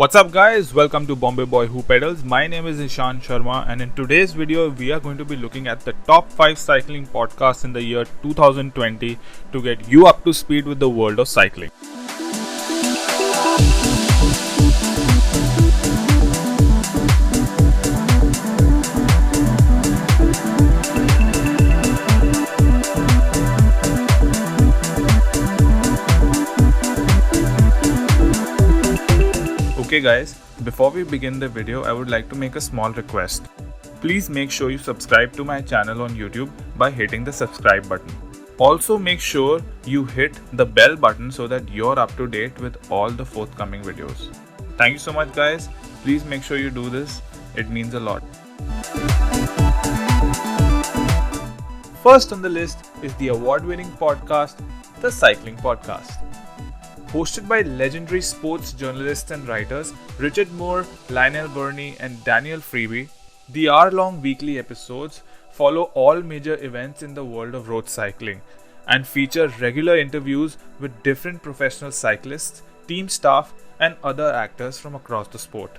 What's up guys, welcome to Bombay Boy Who Pedals. My name is Ishan Sharma and in today's video we are going to be looking at the top 5 cycling podcasts in the year 2020 to get you up to speed with the world of cycling. Okay guys, before we begin the video, I would like to make a small request. Please make sure you subscribe to my channel on YouTube by hitting the subscribe button. Also make sure you hit the bell button so that you're up to date with all the forthcoming videos. Thank you so much guys. Please make sure you do this. It means a lot. First on the list is the award-winning podcast, The Cycling Podcast. Hosted by legendary sports journalists and writers Richard Moore, Lionel Burney, and Daniel Freeby, the hour-long weekly episodes follow all major events in the world of road cycling and feature regular interviews with different professional cyclists, team staff, and other actors from across the sport.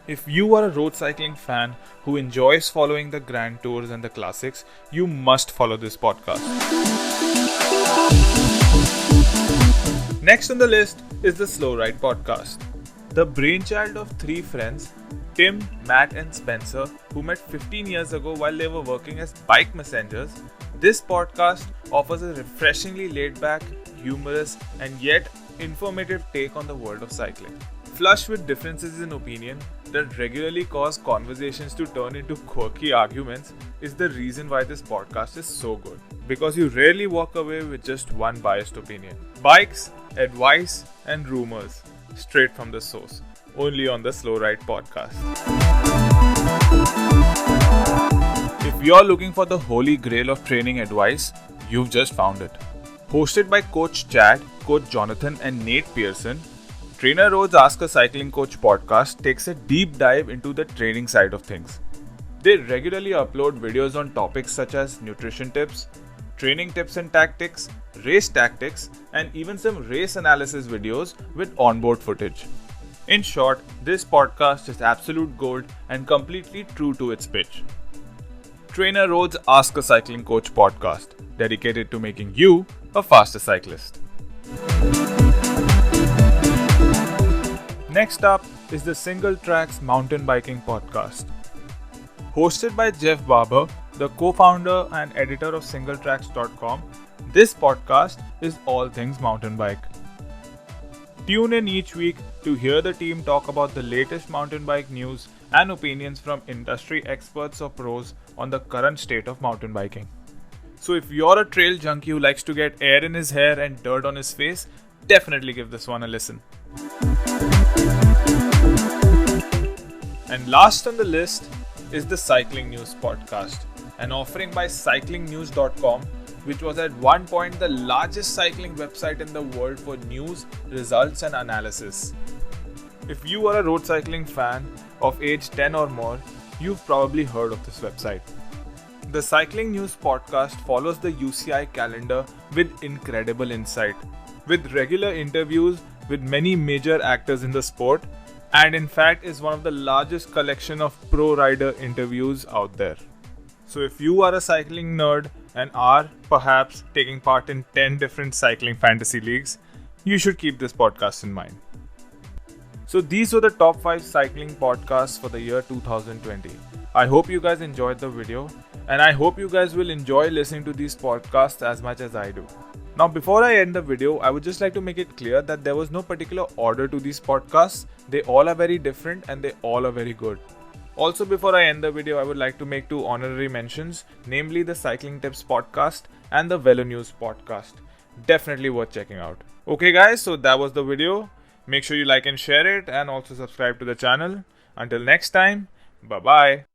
If you are a road cycling fan who enjoys following the Grand Tours and the classics, you must follow this podcast. Next on the list is the Slow Ride Podcast. The brainchild of three friends, Tim, Matt and Spencer, who met 15 years ago while they were working as bike messengers, this podcast offers a refreshingly laid-back, humorous and yet informative take on the world of cycling. Flush with differences in opinion that regularly cause conversations to turn into quirky arguments is the reason why this podcast is so good. Because you rarely walk away with just one biased opinion. Bikes, advice, and rumors straight from the source. Only on the Slow Ride Podcast. If you're looking for the holy grail of training advice, you've just found it. Hosted by Coach Chad, Coach Jonathan, and Nate Pearson, Trainer Road's Ask a Cycling Coach podcast takes a deep dive into the training side of things. They regularly upload videos on topics such as nutrition tips, training tips and tactics, race tactics, and even some race analysis videos with onboard footage. In short, this podcast is absolute gold and completely true to its pitch. Trainer Road's Ask a Cycling Coach podcast, dedicated to making you a faster cyclist. Next up is the Single Tracks Mountain Biking Podcast. Hosted by Jeff Barber, the co-founder and editor of singletracks.com, this podcast is all things mountain bike. Tune in each week to hear the team talk about the latest mountain bike news and opinions from industry experts or pros on the current state of mountain biking. So if you're a trail junkie who likes to get air in his hair and dirt on his face, definitely give this one a listen. And last on the list is the Cycling News Podcast, an offering by cyclingnews.com, which was at one point the largest cycling website in the world for news, results and analysis. If you are a road cycling fan of age 10 or more, you've probably heard of this website. The Cycling News Podcast follows the UCI calendar with incredible insight, with regular interviews with many major actors in the sport, and in fact is one of the largest collection of pro rider interviews out there. So if you are a cycling nerd and are perhaps taking part in 10 different cycling fantasy leagues, you should keep this podcast in mind. So these were the top 5 cycling podcasts for the year 2020. I hope you guys enjoyed the video and I hope you guys will enjoy listening to these podcasts as much as I do. Now before I end the video, I would just like to make it clear that there was no particular order to these podcasts. They all are very different and they all are very good. Also before I end the video, I would like to make 2 honorary mentions, namely the Cycling Tips podcast and the Velo News podcast. Definitely worth checking out. Okay guys, so that was the video. Make sure you like and share it and also subscribe to the channel. Until next time, bye bye.